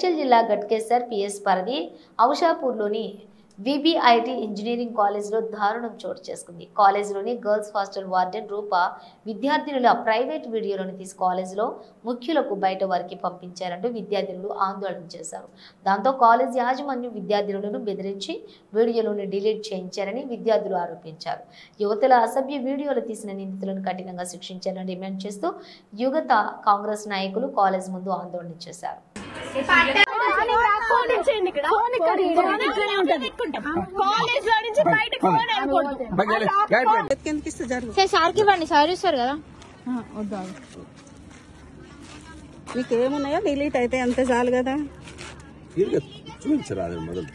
మేడ్చల్ జిల్లా గట్కేసర్ పిఎస్ పరిధి ఔషాపూర్లోని VBIT engineering కాలేజ్లో దారుణం చోటు చేసుకుంది. కాలేజ్లోని గర్ల్స్ హాస్టల్ వార్డెన్ రూప విద్యార్థినుల ప్రైవేట్ వీడియోలను తీసి కాలేజ్లో ముఖ్యులకు బయట వారికి పంపించారంటూ విద్యార్థినులు ఆందోళన చేశారు. దాంతో కాలేజ్ యాజమాన్యం విద్యార్థినులను బెదిరించి వీడియోలను డిలీట్ చేయించారని విద్యార్థులు ఆరోపించారు. యువతుల అసభ్య వీడియోలు తీసిన నిందితులను కఠినంగా శిక్షించాలని డిమాండ్ చేస్తూ యువత కాంగ్రెస్ నాయకులు కాలేజ్ ముందు ఆందోళన చేశారు. మీకు ఏమున్నాయో డిలీట్ అయితే అంతే చాలు కదా. చూపించరా మొదలు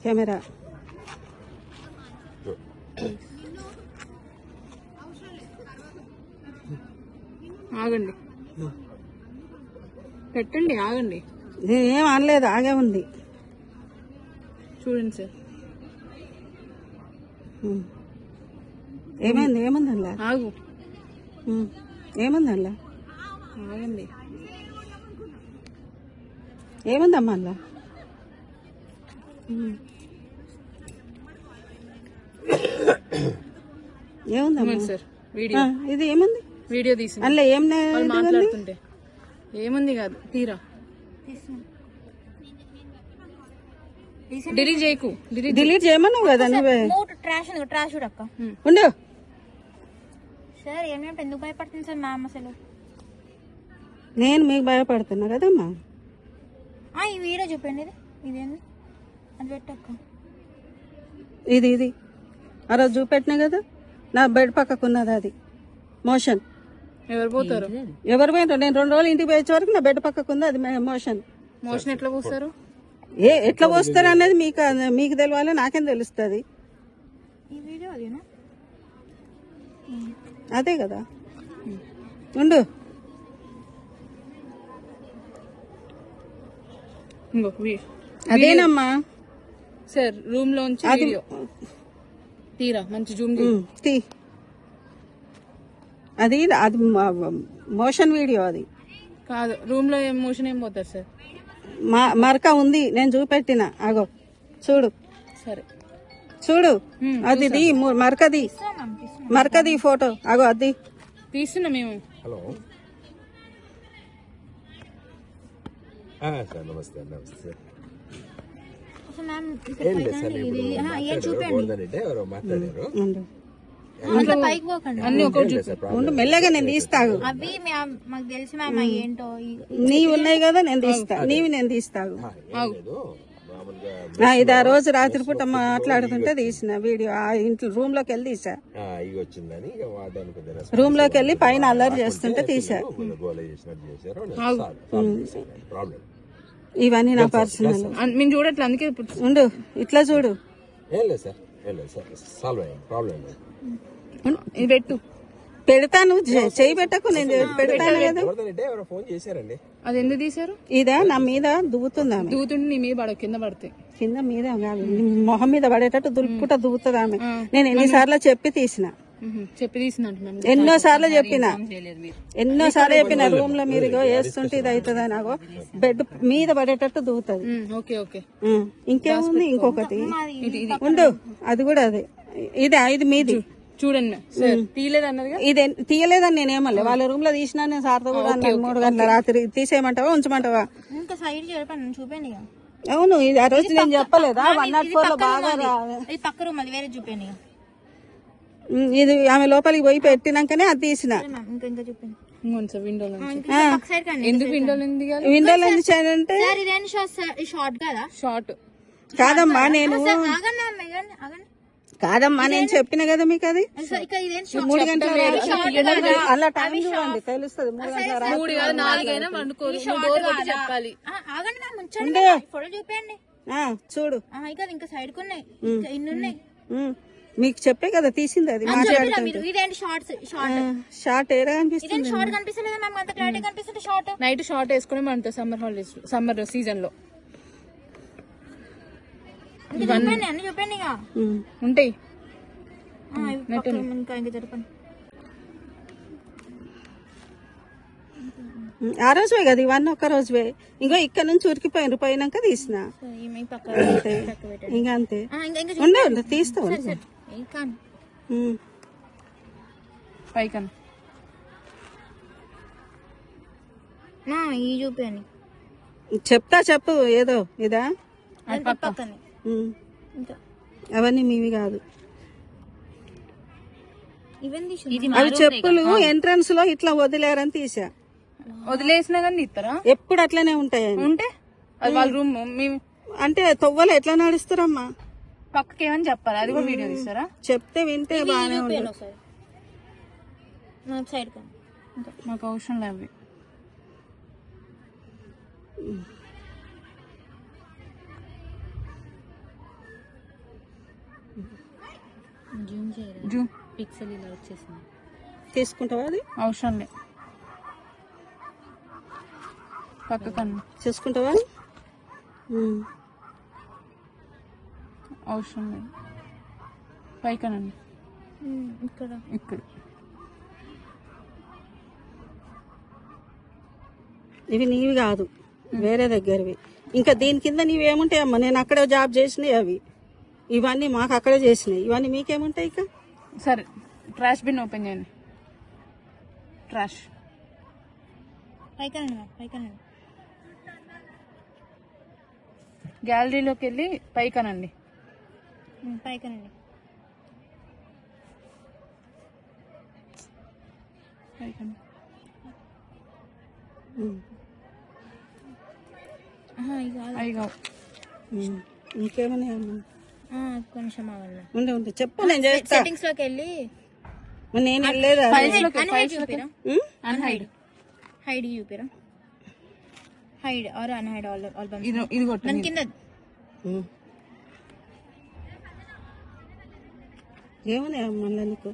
కెమెరా ఆగండి, పెట్టండి, ఆగండి. నేనేం అనలేదు, ఆగే ఉంది. చూడండి సార్. ఏమైంది? ఏముంది అలా? ఆగు. ఏముంది అలా? ఆగండి. ఏముందమ్మా అలా? ఏముందమ్మా సార్? వీడియో. ఇది ఏముంది? వీడియో తీసి అందులో ఏం మాట్లాడుతుంటే ఏముంది కాదు, తీరా. డిలీట్ చేయకు. డిలీట్ చేయమన్నావు కదా నువ్వే. ట్రాష్ అక్క ఉండు సార్. ఏమేమి ఎందుకు భయపడుతుంది సార్ మ్యామ్? అసలు నేను మీకు భయపడుతున్నా కదమ్మా. ఈ వీడియో చూపండి. ఇదేంది? అది పెట్టక్క. ఇది ఆ రోజు చూపెట్టినా కదా, నా బెడ్ పక్కకున్నది అది మోషన్. ఎవరు పోతారు? ఎవరు పోయినారు? నేను 2 రోజులు ఇంటికి పోయే వరకు నా బెడ్ పక్కకుంది అది మోషన్. మోషన్ ఎట్లా పోస్తారు? ఎట్లా పోస్తారు అనేది మీకు తెలియాలి, నాకేం తెలుస్తుంది. ఈ వీడియో అదేనా? అదే కదా. ఉండు. అదేనమ్మా సార్. రూమ్ లోంచి వీడియో తీరా. మంచి జూమ్ తీ. అది మోషన్ వీడియో. అది కాదు. రూమ్ లో మోషన్ ఏం పోతారు సార్? మరక ఉంది, నేను చూపెట్టిన. అగో చూడు. సరే చూడు. అది మరకది ఫోటో. అగో అది తీస్తున్నా మేము. హలో సార్, నమస్తే. నమస్తే. ఎవరో మాట్లాడారు. ఉండు, మెల్లగా నేను తీస్తాగు. అవి మాకు తెలిసి మ్యామ్ ఏంటో నీవు ఉన్నాయి కదా, నేను తీస్తా. నేను తీస్తాగు. ఇది ఆ రోజు రాత్రిపూట మాట్లాడుతుంటే తీసిన వీడియో. ఆ ఇంట్లో రూమ్ లోకి వెళ్ళి తీసా. రూమ్ లోకి వెళ్ళి పైన అల్లరి చేస్తుంటే తీసా. ఇవన్నీ నా పర్సనల్. మేము చూడట్లే, అందుకే. ఉండు, ఇట్లా చూడు. పెట్టు. పెడతాను, చేయి పెట్టకు. నేను పెడతాను కదా. అది ఎందుకు తీసారు? ఇదా నా మీద దువ్వుతుంది. దువ్వుతుంటే నీ మీద పడవు, కింద పడతాయి. కింద మీద కాదు, మొహం మీద పడేటట్టు దులుపుట దువ్వుతుంది ఆమె. నేను ఎన్నిసార్లు చెప్పి తీసిన, ఎన్నోసార్లు చెప్పిన రూమ్ లో మీరు వేస్తుంటే ఇది అవుతుంది. నాకు బెడ్ మీద పడేటట్టు దువ్వుతుంది. ఇంకేముంది? ఇంకొకటి ఉండు, అది కూడా అదే. ఇది మీది. చూడండి. ఇది తీయలేదని నేనేమలే. వాళ్ళ రూమ్ లో తీసినా నేను సార్తో కూడా 3 గంటల రాత్రి. తీసేయమంటావా ఉంచమంటావా? చూపండి. అవును, ఇది ఆ రోజు నేను చెప్పలేదా? 104 లో బాగా పక్క రూమ్ అది వేరే చూపండి. ఇది ఆమె లోపలికి పోయి పెట్టినాకనే అది తీసిన. విండోలో ఎందుకంటే కాదమ్మా, కాదమ్మా నేను చెప్పిన కదా మీకు. అది 3 గంటల అలా టైం చూడండి, తెలుస్తుంది. 3 గంటల చెప్పాలి. చూడు. ఇంకా సైడ్ ఉన్నాయి, ఇన్ని ఉన్నాయి. మీకు చెప్పే కదా తీసింది. అది షార్ట్ ఏడా కనిపిస్తుంది? నైట్ షార్ట్ వేసుకుని మనతో సమ్మర్ హాలిడేస్, సమ్మర్ సీజన్ లో చూపండి. ఉంటాయి. ఇంకా చెప్పండి. ఆ రోజువే కదా ఇవన్నీ ఒక్క రోజువే. ఇంకో ఇక్కడ నుంచి ఉరికిపోయిన పోయినాక తీసిన అంతే. ఇంకా అంతే ఉండే తీస్తా పైకన్ ఈ చూపి చెప్తా చెప్పు ఏదో ఇదా పక్కనే అవన్నీ మీవి కాదు. ఇవన్నీ అవి చెప్పులు ఎంట్రన్స్ లో ఇట్లా వదిలేరని తీసా. వదిలేసినా కానీ ఇస్తారా? ఎప్పుడు అట్లనే ఉంటాయని ఉంటే అది వాళ్ళ రూమ్ అంటే తొవ్వలు ఎట్లా నడుస్తారమ్మా? పక్కకి ఏమని చెప్పాలి, అది కూడా వీడియో తీస్తారా? చెప్తే వింటే బాగానే ఉంటుంది. సైడ్ మాకు అవసరం లేవు. జూమ్ పిక్సెల్ ఇలా వచ్చేసింది. తీసుకుంటావా? అది అవసరం లే. పక్కకన్నా చూసుకుంటావా? అవసరం లేదు. పైకనండి ఇక్కడ ఇక్కడ. ఇవి నీవి కాదు, వేరే దగ్గరవి. ఇంకా దీని కింద నీవేముంటాయమ్మా? నేను అక్కడే జాబ్ చేసినాయి అవి. ఇవన్నీ మాకు అక్కడే చేసినాయి. ఇవన్నీ మీకేముంటాయి? ఇక సరే ట్రాష్ బిన్ ఓపెన్ చేయండి. ట్రాష్ పైకనండి గ్యాలరీలోకి వెళ్ళి పైకనండి. పైకనండి పైకన్. అవి కావు. ఇంకేమన్నా కొంచెం అవన్నీ ఉండే ఉండే చెప్పు, నేను చేస్తా. సెట్టింగ్స్ లోకి వెళ్ళి నేను వెళ్ళలేదా? అన్హైడ్ హైడ్ చూపిరా. హైడ్ ఆర్ అన్హైడ్ ఆల్బమ్ ఇది కొట్టు. దాని కింద ఏమన్నా మళ్ళీ నీకు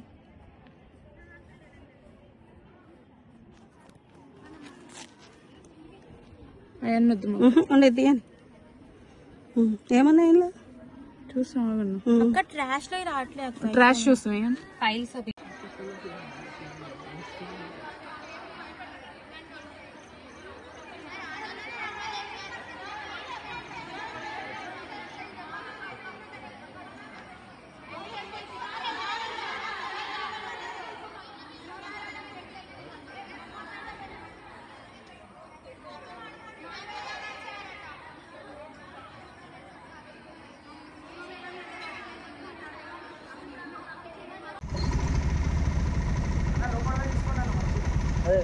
అవన్నీ వద్దు. ఉండేది అని ఏమన్నా ఇలా చూస్తాం. అక్క ట్రాష్ లో రావట్లేదు అక్క. ట్రాష్ చూస్తాం. Files Hey!